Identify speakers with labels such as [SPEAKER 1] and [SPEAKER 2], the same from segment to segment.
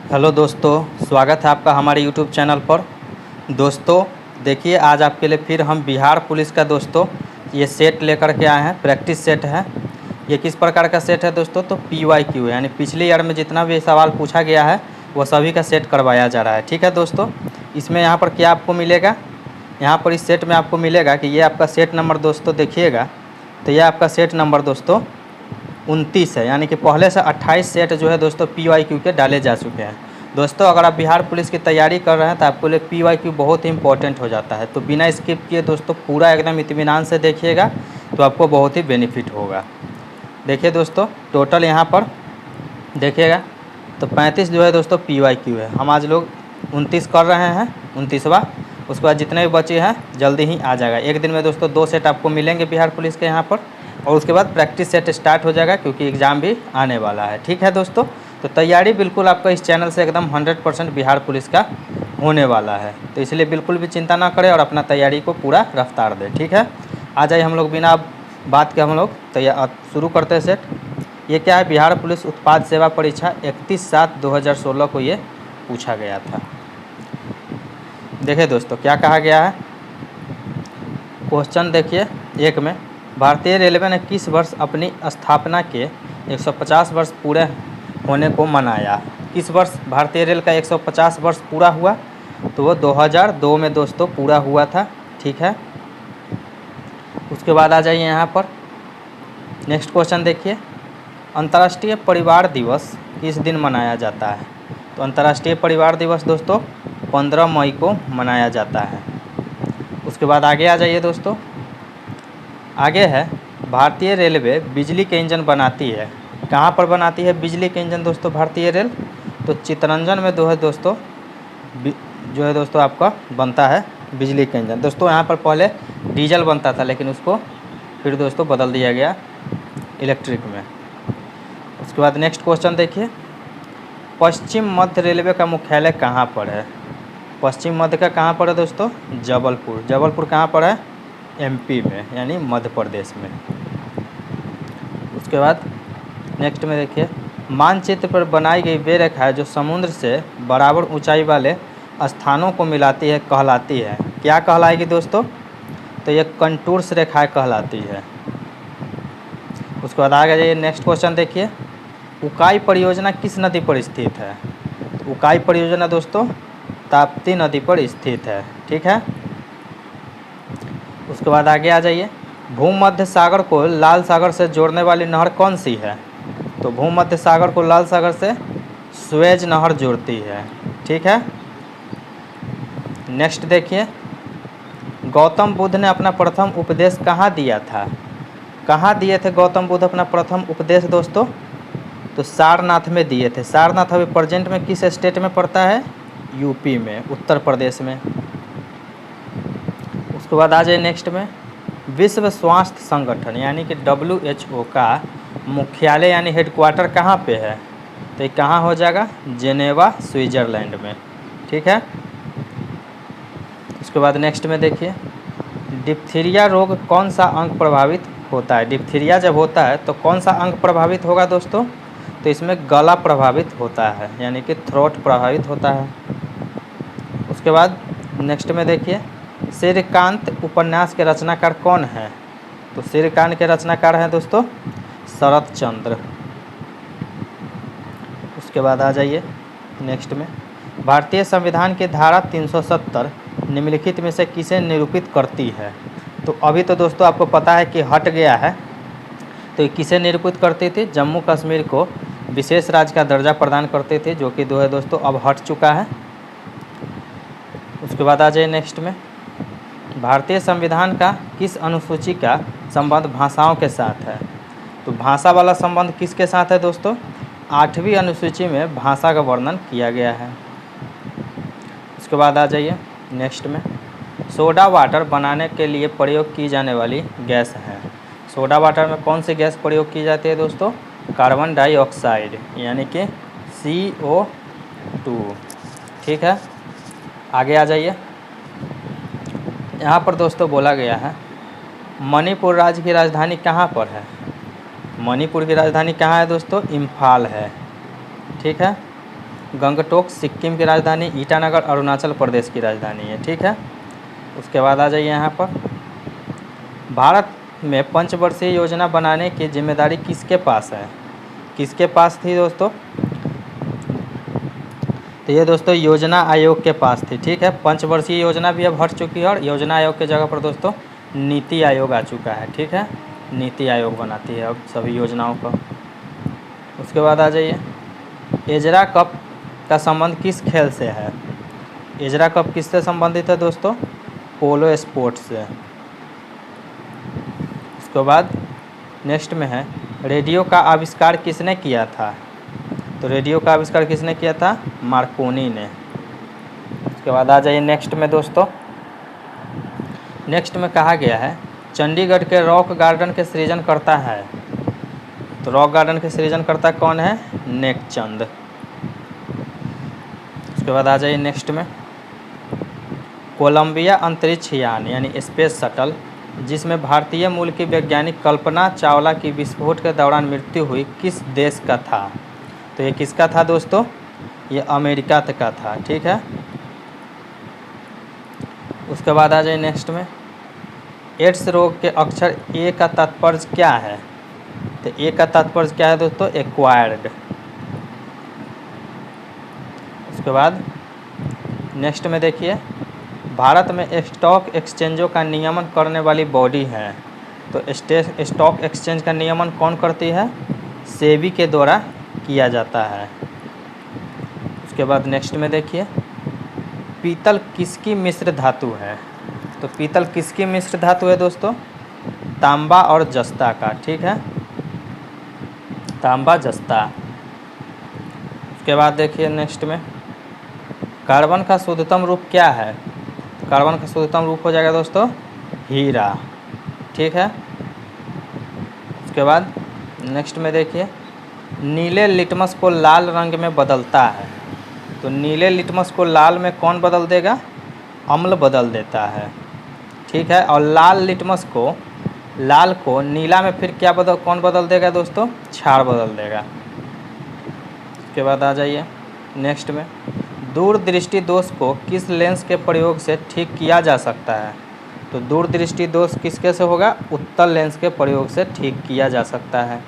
[SPEAKER 1] Hello दोस्तों, स्वागत है आपका हमारे यूट्यूब चैनल पर। दोस्तों देखिए, आज आपके लिए फिर हम बिहार पुलिस का दोस्तों ये सेट लेकर के आए हैं। प्रैक्टिस सेट है। ये किस प्रकार का सेट है दोस्तों? तो PYQ यानी पिछले ईयर में जितना भी सवाल पूछा गया है वो सभी का सेट करवाया जा रहा है। ठीक है दोस्तों, इसमें यहाँ पर क्या आपको मिलेगा? यहाँ पर इस सेट में आपको मिलेगा कि ये आपका सेट नंबर दोस्तों देखिएगा, तो ये आपका सेट नंबर दोस्तों 29 है। यानी कि पहले से 28 सेट जो है दोस्तों PYQ के डाले जा चुके हैं। दोस्तों अगर आप बिहार पुलिस की तैयारी कर रहे हैं तो आपके लिए PYQ बहुत ही इंपॉर्टेंट हो जाता है। तो बिना स्किप किए दोस्तों पूरा एकदम इत्मीनान से देखिएगा तो आपको बहुत ही बेनिफिट होगा। देखिए दोस्तों, टोटल यहाँ पर देखिएगा तो 35 जो है दोस्तों PYQ है। हम आज लोग 29 कर रहे हैं, 29वां। उसके बाद जितने भी बचे हैं जल्दी ही आ जाएगा। एक दिन में दोस्तों 2 सेट आपको मिलेंगे बिहार पुलिस के यहाँ पर, और उसके बाद प्रैक्टिस सेट स्टार्ट हो जाएगा क्योंकि एग्ज़ाम भी आने वाला है। ठीक है दोस्तों, तो तैयारी बिल्कुल आपका इस चैनल से एकदम 100% बिहार पुलिस का होने वाला है। तो इसलिए बिल्कुल भी चिंता ना करें और अपना तैयारी को पूरा रफ्तार दें। ठीक है, आ जाइए हम लोग बिना बात के हम लोग शुरू करते हैं सेट। ये क्या है? बिहार पुलिस उत्पाद सेवा परीक्षा 31/7/2016 को ये पूछा गया था। देखिए दोस्तों क्या कहा गया है। क्वेश्चन देखिए एक में, भारतीय रेलवे ने किस वर्ष अपनी स्थापना के 150 वर्ष पूरे होने को मनाया? किस वर्ष भारतीय रेल का 150 वर्ष पूरा हुआ? तो वो 2002 में दोस्तों पूरा हुआ था। ठीक है, उसके बाद आ जाइए यहाँ पर नेक्स्ट क्वेश्चन देखिए, अंतर्राष्ट्रीय परिवार दिवस किस दिन मनाया जाता है? तो अंतर्राष्ट्रीय परिवार दिवस दोस्तों 15 मई को मनाया जाता है। उसके बाद आगे आ जाइए दोस्तों, आगे है भारतीय रेलवे बिजली के इंजन बनाती है। कहाँ पर बनाती है बिजली के इंजन दोस्तों भारतीय रेल? तो चित्तरंजन में दोस्तों जो है दोस्तों आपका बनता है बिजली का इंजन। दोस्तों यहाँ पर पहले डीजल बनता था लेकिन उसको फिर दोस्तों बदल दिया गया इलेक्ट्रिक में। उसके बाद नेक्स्ट क्वेश्चन देखिए, पश्चिम मध्य रेलवे का मुख्यालय कहाँ पर है? पश्चिम मध्य का कहाँ पर है दोस्तों? जबलपुर। जबलपुर कहाँ पर है? MP में यानी मध्य प्रदेश में। उसके बाद नेक्स्ट में देखिए, मानचित्र पर बनाई गई वे रेखाएं जो समुद्र से बराबर ऊंचाई वाले स्थानों को मिलाती है कहलाती है? क्या कहलाएगी दोस्तों? तो ये कंटूर्स रेखाएं कहलाती है। उसके बाद आगे जाइए नेक्स्ट क्वेश्चन देखिए, उकाई परियोजना किस नदी पर स्थित है? उकाई परियोजना दोस्तों ताप्ती नदी पर स्थित है। ठीक है, उसके बाद आगे आ जाइए, भूमध्य सागर को लाल सागर से जोड़ने वाली नहर कौन सी है? तो भूमध्य सागर को लाल सागर से स्वेज नहर जोड़ती है। ठीक है, नेक्स्ट देखिए, गौतम बुद्ध ने अपना प्रथम उपदेश कहाँ दिया था? कहाँ दिए थे गौतम बुद्ध अपना प्रथम उपदेश दोस्तों? तो सारनाथ में दिए थे। सारनाथ अभी प्रेजेंट में किस स्टेट में पड़ता है? UP में, उत्तर प्रदेश में। उसके बाद आ जाए नेक्स्ट में, विश्व स्वास्थ्य संगठन यानी कि WHO का मुख्यालय यानी हेडक्वार्टर कहाँ पे है? तो ये कहाँ हो जाएगा? जेनेवा स्विट्ज़रलैंड में। ठीक है, उसके बाद नेक्स्ट में देखिए, डिप्थीरिया रोग कौन सा अंग प्रभावित होता है? डिप्थीरिया जब होता है तो कौन सा अंग प्रभावित होगा दोस्तों? तो इसमें गला प्रभावित होता है यानी कि थ्रोट प्रभावित होता है। उसके बाद नेक्स्ट में देखिए, सूर्यकांत उपन्यास के रचनाकार कौन है? तो सूर्यकांत के रचनाकार हैं दोस्तों शरत चंद्र। उसके बाद आ जाइए नेक्स्ट में, भारतीय संविधान की धारा 370 निम्नलिखित में से किसे निरूपित करती है? तो अभी तो दोस्तों आपको पता है कि हट गया है, तो ये किसे निरूपित करती थी? जम्मू कश्मीर को विशेष राज्य का दर्जा प्रदान करते थे, जो कि दोस्तों अब हट चुका है। उसके बाद आ जाइए नेक्स्ट में, भारतीय संविधान का किस अनुसूची का संबंध भाषाओं के साथ है? तो भाषा वाला संबंध किसके साथ है दोस्तों? 8वीं अनुसूची में भाषा का वर्णन किया गया है। उसके बाद आ जाइए नेक्स्ट में, सोडा वाटर बनाने के लिए प्रयोग की जाने वाली गैस है। सोडा वाटर में कौन सी गैस प्रयोग की जाती है दोस्तों? कार्बन डाइऑक्साइड यानी कि CO2। ठीक है, आगे आ जाइए, यहाँ पर दोस्तों बोला गया है मणिपुर राज्य की राजधानी कहाँ पर है? मणिपुर की राजधानी कहाँ है दोस्तों? इम्फाल है। ठीक है, गंगटोक सिक्किम की राजधानी, ईटानगर अरुणाचल प्रदेश की राजधानी है। ठीक है, उसके बाद आ जाइए यहाँ पर, भारत में पंचवर्षीय योजना बनाने की जिम्मेदारी किसके पास है? किसके पास थी दोस्तों? तो ये दोस्तों योजना आयोग के पास थी। ठीक है, पंचवर्षीय योजना भी अब हट चुकी है और योजना आयोग के जगह पर दोस्तों नीति आयोग आ चुका है। ठीक है, नीति आयोग बनाती है अब सभी योजनाओं का। उसके बाद आ जाइए, एजरा कप का संबंध किस खेल से है? एजरा कप किससे संबंधित है दोस्तों? पोलो स्पोर्ट्स से। उसके बाद नेक्स्ट में है, रेडियो का आविष्कार किसने किया था? तो रेडियो का आविष्कार किसने किया था? मार्कोनी ने। उसके बाद आ जाइए नेक्स्ट में दोस्तों, नेक्स्ट में कहा गया है चंडीगढ़ के रॉक गार्डन के सृजन करता है। तो रॉक गार्डन के सृजन करता कौन है? नेकचंद। उसके बाद आ जाइए नेक्स्ट में, कोलंबिया अंतरिक्ष यान यानी स्पेस शटल जिसमें भारतीय मूल की वैज्ञानिक कल्पना चावला की विस्फोट के दौरान मृत्यु हुई किस देश का था? तो ये किसका था दोस्तों? ये अमेरिका का था। ठीक है, उसके बाद आ जाइए नेक्स्ट में, एड्स रोग के अक्षर ए का तात्पर्य क्या है? तो ए का तात्पर्य क्या है दोस्तों? एक्वायर्ड। उसके बाद नेक्स्ट में देखिए, भारत में स्टॉक एक्सचेंजों का नियमन करने वाली बॉडी है। तो स्टॉक एक्सचेंज का नियमन कौन करती है? सेबी के द्वारा किया जाता है। उसके बाद नेक्स्ट में देखिए, पीतल किसकी मिश्र धातु है? तो पीतल किसकी मिश्र धातु है दोस्तों? तांबा और जस्ता का। ठीक है, तांबा जस्ता। उसके बाद देखिए नेक्स्ट में, कार्बन का शुद्धतम रूप क्या है? कार्बन का शुद्धतम रूप हो जाएगा दोस्तों हीरा। ठीक है, उसके बाद नेक्स्ट में देखिए, नीले लिटमस को लाल रंग में बदलता है। तो नीले लिटमस को लाल में कौन बदल देगा? अम्ल बदल देता है। ठीक है, और लाल लिटमस को, लाल को नीला में फिर क्या कौन बदल देगा दोस्तों? क्षार बदल देगा। उसके बाद आ जाइए नेक्स्ट में, दूरदृष्टि दोष को किस लेंस के प्रयोग से ठीक किया जा सकता है? तो दूरदृष्टि दोष किसके से होगा? उत्तल लेंस के प्रयोग से ठीक किया जा सकता है।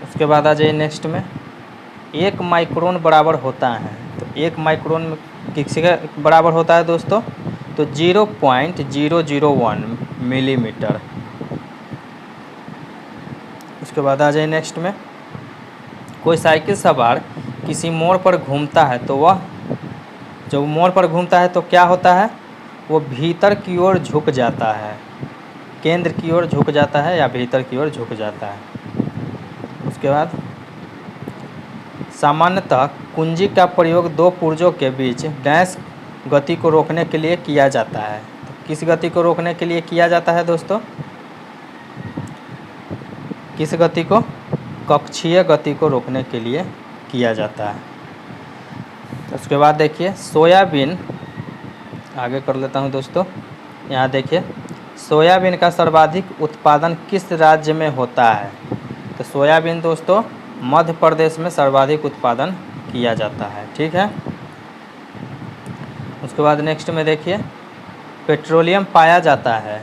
[SPEAKER 1] उसके बाद आ जाइए नेक्स्ट में, 1 माइक्रोन बराबर होता है। तो 1 माइक्रोन किसके बराबर होता है दोस्तों? तो 0.001 मिलीमीटर। उसके बाद आ जाइए नेक्स्ट में, कोई साइकिल सवार किसी मोड़ पर घूमता है तो वह, जब मोड़ पर घूमता है तो क्या होता है? वो भीतर की ओर झुक जाता है, केंद्र की ओर झुक जाता है या भीतर की ओर झुक जाता है। उसके बाद सामान्यतः कुंजी का प्रयोग दो पुर्जों के बीच गैस गति को रोकने के लिए किया जाता है। तो किस गति को रोकने के लिए किया जाता है दोस्तों? किस गति को? कक्षीय गति को रोकने के लिए किया जाता है। उसके बाद देखिए, सोयाबीन, आगे कर लेता हूं दोस्तों। यहाँ देखिए, सोयाबीन का सर्वाधिक उत्पादन किस राज्य में होता है? तो सोयाबीन दोस्तों मध्य प्रदेश में सर्वाधिक उत्पादन किया जाता है। ठीक है, उसके बाद नेक्स्ट में देखिए, पेट्रोलियम पाया जाता है।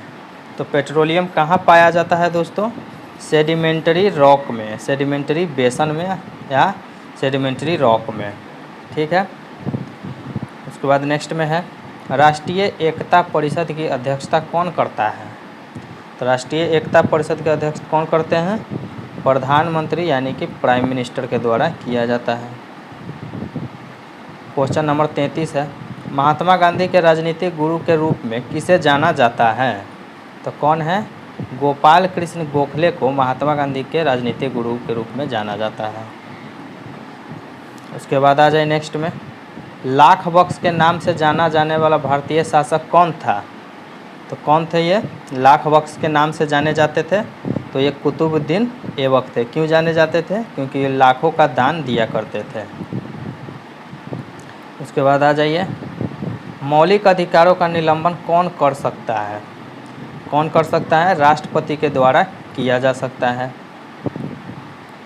[SPEAKER 1] तो पेट्रोलियम कहाँ पाया जाता है दोस्तों? सेडिमेंट्री रॉक में, सेडिमेंट्री बेसन में या सेडिमेंट्री रॉक में। ठीक है, उसके बाद नेक्स्ट में है, राष्ट्रीय एकता परिषद की अध्यक्षता कौन करता है? तो राष्ट्रीय एकता परिषद के अध्यक्ष कौन करते हैं? प्रधानमंत्री यानी कि प्राइम मिनिस्टर के द्वारा किया जाता है। क्वेश्चन नंबर 33 है, महात्मा गांधी के राजनीतिक गुरु के रूप में किसे जाना जाता है? तो कौन है? गोपाल कृष्ण गोखले को महात्मा गांधी के राजनीतिक गुरु के रूप में जाना जाता है। उसके बाद आ जाए नेक्स्ट में, लाख बख्श के नाम से जाना जाने वाला भारतीय शासक कौन था? तो कौन थे ये? लाख बख्श के नाम से जाने जाते थे। तो ये कुतुबुद्दीन ऐबक थे। क्यों जाने जाते थे? क्योंकि ये लाखों का दान दिया करते थे। उसके बाद आ जाइए, मौलिक अधिकारों का निलंबन कौन कर सकता है? कौन कर सकता है? राष्ट्रपति के द्वारा किया जा सकता है।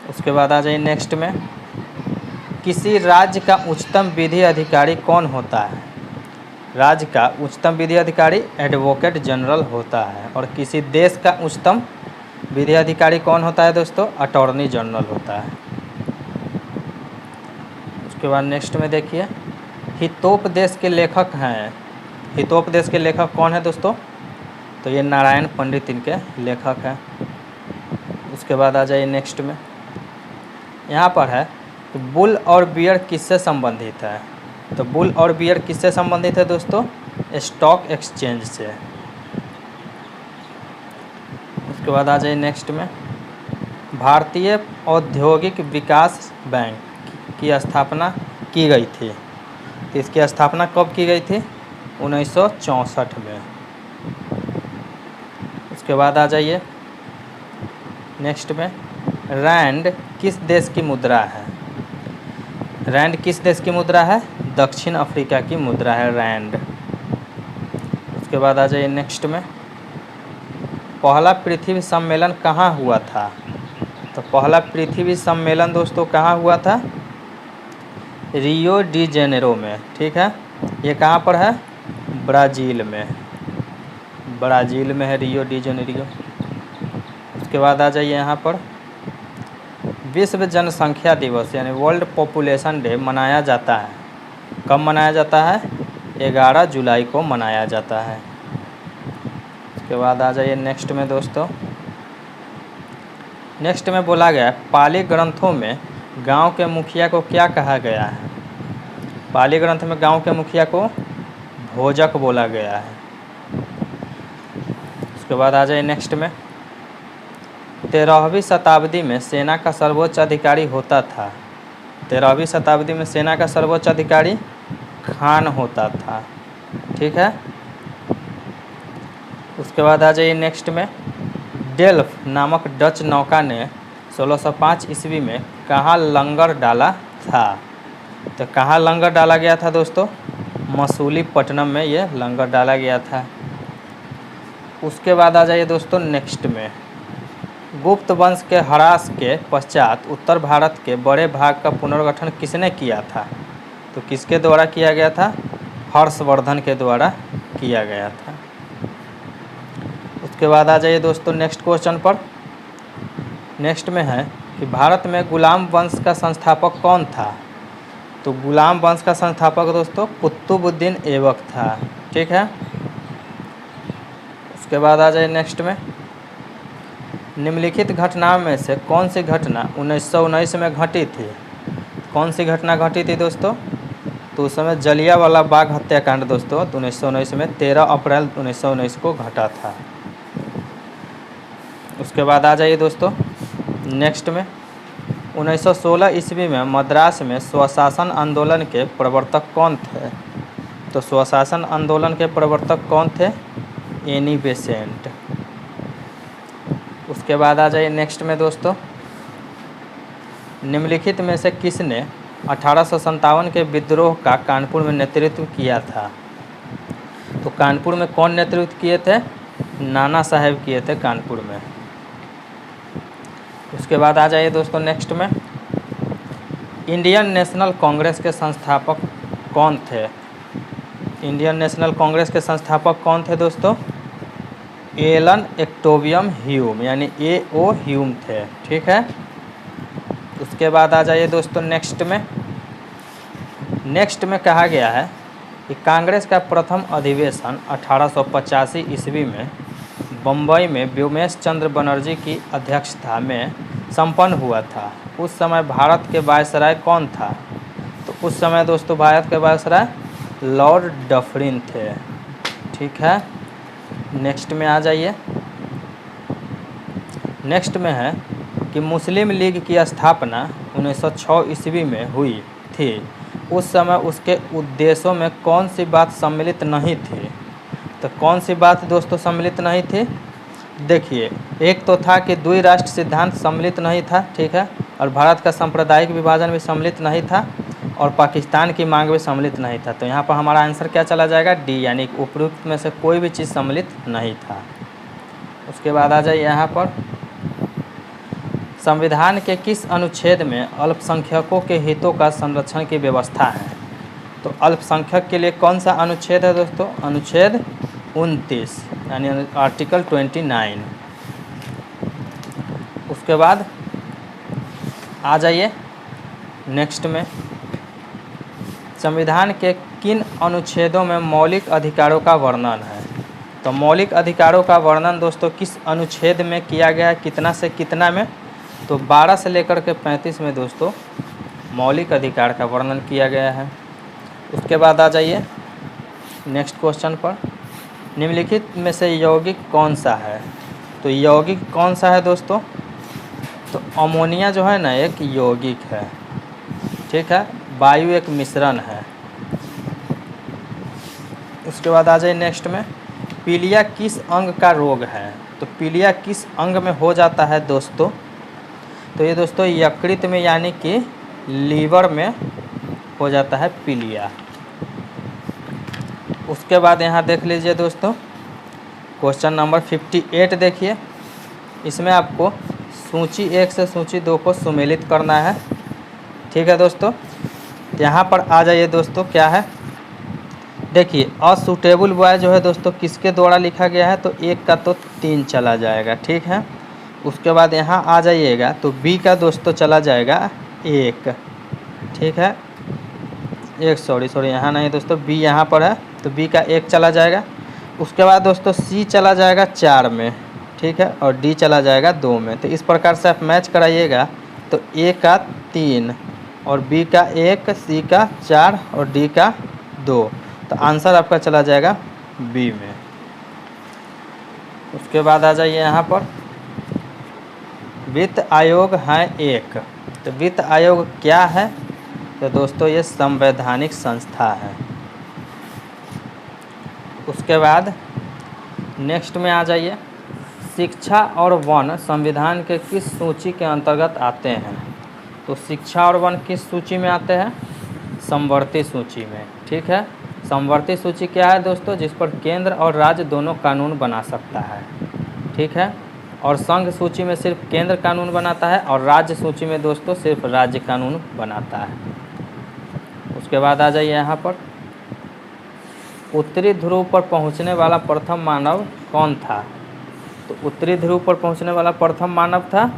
[SPEAKER 1] उसके बाद आ जाइए नेक्स्ट में, किसी राज्य का उच्चतम विधि अधिकारी कौन होता है? राज्य का उच्चतम विधि अधिकारी एडवोकेट जनरल होता है। और किसी देश का उच्चतम विधि अधिकारी कौन होता है दोस्तों? अटॉर्नी जनरल होता है। उसके बाद नेक्स्ट में देखिए, हितोपदेश के लेखक हैं। हितोपदेश के लेखक कौन है दोस्तों? तो ये नारायण पंडित इनके लेखक हैं। उसके बाद आ जाइए नेक्स्ट में, यहाँ पर है तो बुल और बियर किससे संबंधित है? तो बुल और बियर किससे संबंधित है दोस्तों? स्टॉक एक्सचेंज से। उसके बाद आ जाइए नेक्स्ट में, भारतीय औद्योगिक विकास बैंक की स्थापना की गई थी। तो इसकी स्थापना कब की गई थी? 1964 में। उसके बाद आ जाइए नेक्स्ट में, रैंड किस देश की मुद्रा है? रैंड किस देश की मुद्रा है? दक्षिण अफ्रीका की मुद्रा है रैंड। उसके बाद आ जाइए नेक्स्ट में, पहला पृथ्वी सम्मेलन कहाँ हुआ था? तो पहला पृथ्वी सम्मेलन दोस्तों कहाँ हुआ था? रियो डी जेनेरो में। ठीक है, ये कहाँ पर है? ब्राज़ील में। ब्राज़ील में है रियो डी जेनेरो। उसके बाद आ जाइए यहाँ पर, विश्व जनसंख्या दिवस यानी वर्ल्ड पॉपुलेशन डे मनाया जाता है। कब मनाया जाता है? 11 जुलाई को मनाया जाता है। उसके बाद आ जाइए नेक्स्ट में दोस्तों, नेक्स्ट में बोला गया है पाली ग्रंथों में गांव के मुखिया को क्या कहा गया है? पाली ग्रंथ में गांव के मुखिया को भोजक बोला गया है। उसके बाद आ जाइए नेक्स्ट में, 13वीं शताब्दी में सेना का सर्वोच्च अधिकारी होता था। 13वीं शताब्दी में सेना का सर्वोच्च अधिकारी खान होता था। ठीक है। उसके बाद आ जाइए नेक्स्ट में, डेल्फ नामक डच नौका ने 1605 ईस्वी में कहाँ लंगर डाला था? तो कहाँ लंगर डाला गया था दोस्तों? मसूलीपट्टनम में ये लंगर डाला गया था। उसके बाद आ जाइए दोस्तों नेक्स्ट में, गुप्त वंश के ह्रास के पश्चात उत्तर भारत के बड़े भाग का पुनर्गठन किसने किया था? तो किसके द्वारा किया गया था? हर्षवर्धन के द्वारा किया गया था। उसके बाद आ जाइए दोस्तों नेक्स्ट क्वेश्चन पर। नेक्स्ट में है कि भारत में गुलाम वंश का संस्थापक कौन था? तो गुलाम वंश का संस्थापक दोस्तों कुतुबुद्दीन ऐबक था। ठीक है। उसके बाद आ जाइए नेक्स्ट में, निम्नलिखित घटनाओं में से कौन सी घटना 1919 में घटी थी? कौन सी घटना घटी थी दोस्तों? तो उस समय जलियांवाला बाग हत्याकांड दोस्तों 1919 में 13 अप्रैल 1919 को घटा था। उसके बाद आ जाइए दोस्तों नेक्स्ट में, 1916 ईस्वी में मद्रास में स्वशासन आंदोलन के प्रवर्तक कौन थे? तो स्वशासन आंदोलन के प्रवर्तक कौन थे? Annie Besant. उसके बाद आ जाइए नेक्स्ट में दोस्तों, निम्नलिखित में से किसने 1857 के विद्रोह का कानपुर में नेतृत्व किया था? तो कानपुर में कौन नेतृत्व किए थे? नाना साहेब किए थे कानपुर में। उसके बाद आ जाइए दोस्तों नेक्स्ट में, इंडियन नेशनल कांग्रेस के संस्थापक कौन थे? इंडियन नेशनल कांग्रेस के संस्थापक कौन थे दोस्तों? एलन एक्टोवियम ह्यूम यानी A.O. ह्यूम थे। ठीक है। उसके बाद आ जाइए दोस्तों नेक्स्ट में कहा गया है कि कांग्रेस का प्रथम अधिवेशन 1885 ईस्वी में बम्बई में व्योमेश चंद्र बनर्जी की अध्यक्षता में संपन्न हुआ था। उस समय भारत के वायसराय कौन था? तो उस समय दोस्तों भारत के वायसराय लॉर्ड डफरिन थे। ठीक है। नेक्स्ट में आ जाइए, नेक्स्ट में है कि मुस्लिम लीग की स्थापना 1906 ईस्वी में हुई थी। उस समय उसके उद्देश्यों में कौन सी बात सम्मिलित नहीं थी? तो कौन सी बात दोस्तों सम्मिलित नहीं थी? देखिए, एक तो था कि द्वि राष्ट्र सिद्धांत सम्मिलित नहीं था। ठीक है। और भारत का सांप्रदायिक विभाजन भी सम्मिलित नहीं था और पाकिस्तान की मांग भी सम्मिलित नहीं था। तो यहाँ पर हमारा आंसर क्या चला जाएगा? डी, यानी उपरोक्त में से कोई भी चीज़ सम्मिलित नहीं था। उसके बाद आ जाइए यहाँ पर, संविधान के किस अनुच्छेद में अल्पसंख्यकों के हितों का संरक्षण की व्यवस्था है? तो अल्पसंख्यक के लिए कौन सा अनुच्छेद है दोस्तों? अनुच्छेद 29 यानी आर्टिकल 29। उसके बाद आ जाइए नेक्स्ट में, संविधान के किन अनुच्छेदों में मौलिक अधिकारों का वर्णन है? तो मौलिक अधिकारों का वर्णन दोस्तों किस अनुच्छेद में किया गया है, कितना से कितना में? तो 12 से लेकर के 35 में दोस्तों मौलिक अधिकार का वर्णन किया गया है। उसके बाद आ जाइए नेक्स्ट क्वेश्चन पर, निम्नलिखित में से यौगिक कौन सा है? तो यौगिक कौन सा है दोस्तों? तो अमोनिया जो है ना एक यौगिक है, ठीक है, वायु एक मिश्रण है। उसके बाद आ जाइए नेक्स्ट में, पीलिया किस अंग का रोग है? तो पीलिया किस अंग में हो जाता है दोस्तों? तो ये दोस्तों यकृत में यानी कि लीवर में हो जाता है पीलिया। उसके बाद यहाँ देख लीजिए दोस्तों क्वेश्चन नंबर 58 देखिए, इसमें आपको सूची 1 से सूची 2 को सुमेलित करना है, ठीक है दोस्तों। यहाँ पर आ जाइए दोस्तों, क्या है देखिए, असूटेबल बॉय जो है दोस्तों किसके द्वारा लिखा गया है? तो 1 का तो 3 चला जाएगा, ठीक है। उसके बाद यहाँ आ जाइएगा तो बी का दोस्तों चला जाएगा 1, ठीक है, एक सॉरी यहाँ नहीं दोस्तों, बी यहाँ पर है तो बी का 1 चला जाएगा। उसके बाद दोस्तों सी चला जाएगा 4 में, ठीक है, और डी चला जाएगा 2 में। तो इस प्रकार से आप मैच कराइएगा तो ए का 3 और बी का 1, सी का 4 और डी का 2, तो आंसर आपका चला जाएगा बी में। उसके बाद आ जाइए यहाँ पर, वित्त आयोग है एक, तो वित्त आयोग क्या है? तो दोस्तों ये संवैधानिक संस्था है। उसके बाद नेक्स्ट में आ जाइए, शिक्षा और वन संविधान के किस सूची के अंतर्गत आते हैं? तो शिक्षा और वन किस सूची में आते हैं? समवर्ती सूची में, ठीक है। समवर्ती सूची क्या है दोस्तों? जिस पर केंद्र और राज्य दोनों कानून बना सकता है, ठीक है। और संघ सूची में सिर्फ केंद्र कानून बनाता है और राज्य सूची में दोस्तों सिर्फ राज्य कानून बनाता है। उसके बाद आ जाइए यहाँ पर, उत्तरी ध्रुव पर पहुँचने वाला प्रथम मानव कौन था? तो उत्तरी ध्रुव पर पहुँचने वाला प्रथम मानव था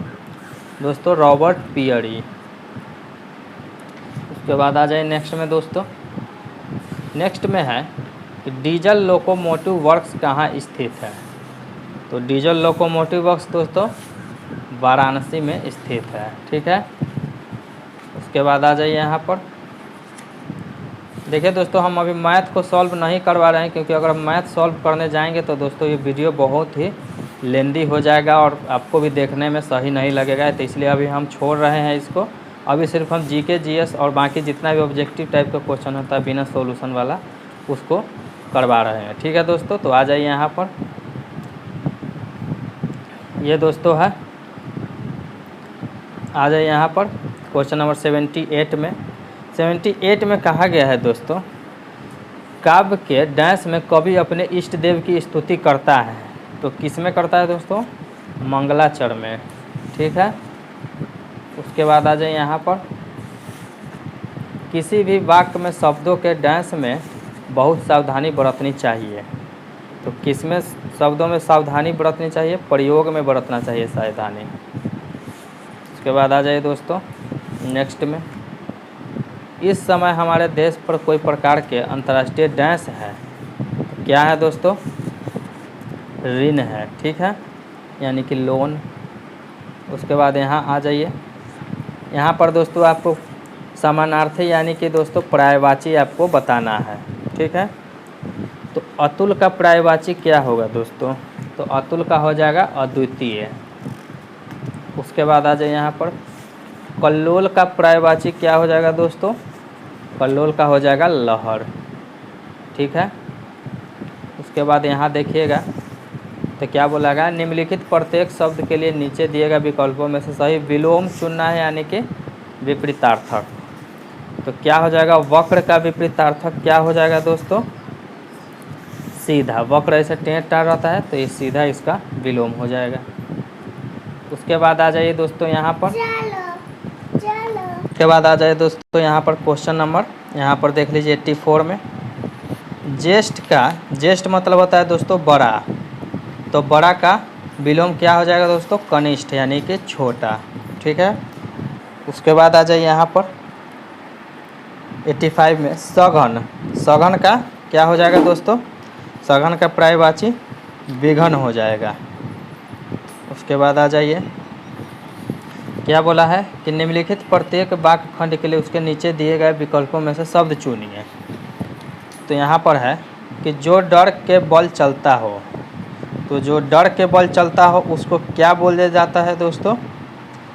[SPEAKER 1] दोस्तों रॉबर्ट पियरी। उसके बाद आ जाइए नेक्स्ट में दोस्तों, नेक्स्ट में है कि डीजल लोकोमोटिव वर्क्स कहाँ स्थित है? तो डीजल लोकोमोटिव वर्क्स दोस्तों वाराणसी में स्थित है, ठीक है। उसके बाद आ जाइए यहाँ पर, देखिए दोस्तों हम अभी मैथ को सॉल्व नहीं करवा रहे हैं, क्योंकि अगर हम मैथ सॉल्व करने जाएंगे तो दोस्तों ये वीडियो बहुत ही लेंदी हो जाएगा और आपको भी देखने में सही नहीं लगेगा, तो इसलिए अभी हम छोड़ रहे हैं इसको। अभी सिर्फ हम जीके जीएस और बाकी जितना भी ऑब्जेक्टिव टाइप का क्वेश्चन होता है बिना सॉल्यूशन वाला उसको करवा रहे हैं, ठीक है दोस्तों। तो आ जाइए यहाँ पर, ये दोस्तों है, आ जाइए यहाँ पर क्वेश्चन नंबर 78 में कहा गया है दोस्तों, काव्य के डैश में कवि अपने इष्ट देव की स्तुति करता है, तो किस में करता है दोस्तों? मंगलाचरण में, ठीक है। उसके बाद आ जाए यहाँ पर, किसी भी वाक्य में शब्दों के डैश में बहुत सावधानी बरतनी चाहिए, तो किस में शब्दों में सावधानी बरतनी चाहिए? प्रयोग में बरतना चाहिए सावधानी। उसके बाद आ जाइए दोस्तों नेक्स्ट में, इस समय हमारे देश पर कोई प्रकार के अंतर्राष्ट्रीय डैश है, क्या है दोस्तों? ऋण है, ठीक है, यानी कि लोन। उसके बाद यहाँ आ जाइए, यहाँ पर दोस्तों आपको समानार्थी यानी कि दोस्तों पर्यायवाची आपको बताना है, ठीक है। तो अतुल का पर्यायवाची क्या होगा दोस्तों? तो अतुल का हो जाएगा अद्वितीय। उसके बाद आ जाए यहाँ पर, कल्लोल का पर्यायवाची क्या हो जाएगा दोस्तों? कल्लोल का हो जाएगा लहर, ठीक है। उसके बाद यहाँ देखिएगा तो क्या बोला, निम्नलिखित प्रत्येक शब्द के लिए नीचे दिए गए विकल्पों में से सही विलोम चुनना है, यानी कि विपरीतार्थक। तो क्या हो जाएगा? वक्र का विपरीतार्थक क्या हो जाएगा दोस्तों? सीधा। वक्र ऐसे टेढ़ टाढ़ रहता है तो ये सीधा इसका विलोम हो जाएगा। उसके बाद आ जाइए दोस्तों यहाँ पर, उसके बाद आ जाइए दोस्तों यहाँ पर क्वेश्चन नंबर, यहाँ पर देख लीजिए 84 में ज्येष्ठ का, ज्येष्ठ मतलब होता है दोस्तों बड़ा, तो बड़ा का विलोम क्या हो जाएगा दोस्तों, कनिष्ठ यानी कि छोटा। ठीक है, उसके बाद आ जाइए यहाँ पर 85 में सघन, सघन का क्या हो जाएगा दोस्तों, सघन का पर्यायवाची विघन हो जाएगा। उसके बाद आ जाइए क्या बोला है कि निम्नलिखित प्रत्येक वाक्य खंड के लिए उसके नीचे दिए गए विकल्पों में से शब्द चुनिए। तो यहाँ पर है कि जो डर के बल चलता हो, तो जो डर के बल चलता हो उसको क्या बोला जाता है दोस्तों,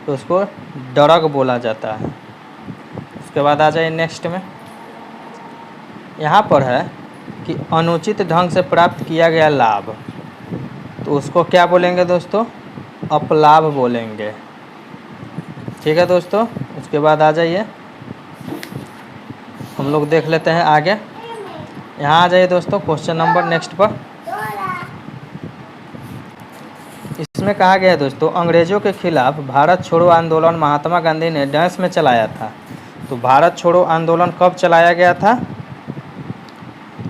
[SPEAKER 1] तो उसको डरग बोला जाता है। उसके बाद आ जाइए नेक्स्ट में, यहाँ पर है कि अनुचित ढंग से प्राप्त किया गया लाभ, तो उसको क्या बोलेंगे दोस्तों, अपलाभ बोलेंगे। ठीक है दोस्तों, उसके बाद आ जाइए हम लोग देख लेते हैं आगे। यहाँ आ जाइए दोस्तों क्वेश्चन नंबर नेक्स्ट पर, इसमें कहा गया है दोस्तों अंग्रेजों के खिलाफ भारत छोड़ो आंदोलन महात्मा गांधी ने डैश में चलाया था। तो भारत छोड़ो आंदोलन कब चलाया गया था,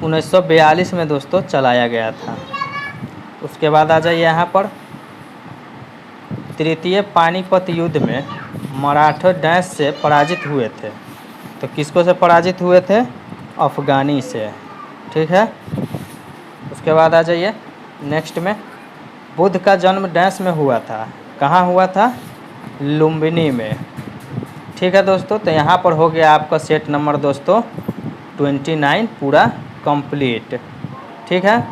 [SPEAKER 1] 1942 में दोस्तों चलाया गया था। उसके बाद आ जाइए यहाँ पर तृतीय पानीपत युद्ध में मराठा डैश से पराजित हुए थे। तो किसको से पराजित हुए थे, अफगानी से। ठीक है, उसके बाद आ जाइए नेक्स्ट में बुद्ध का जन्म डैश में हुआ था, कहाँ हुआ था, लुम्बिनी में। ठीक है दोस्तों, तो यहाँ पर हो गया आपका सेट नंबर दोस्तों 29 पूरा कंप्लीट। ठीक है,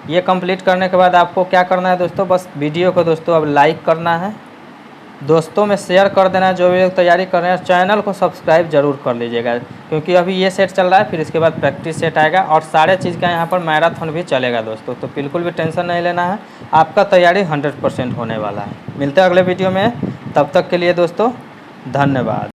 [SPEAKER 1] ये कंप्लीट करने के बाद आपको क्या करना है दोस्तों, बस वीडियो को दोस्तों अब लाइक करना है, दोस्तों में शेयर कर देना है, जो भी लोग तैयारी कर रहे हैं। चैनल को सब्सक्राइब जरूर कर लीजिएगा, क्योंकि अभी ये सेट चल रहा है, फिर इसके बाद प्रैक्टिस सेट आएगा और सारे चीज़ का यहाँ पर मैराथन भी चलेगा दोस्तों। तो बिल्कुल भी टेंशन नहीं लेना है, आपका तैयारी 100% होने वाला है। मिलते हैं अगले वीडियो में, तब तक के लिए दोस्तों धन्यवाद।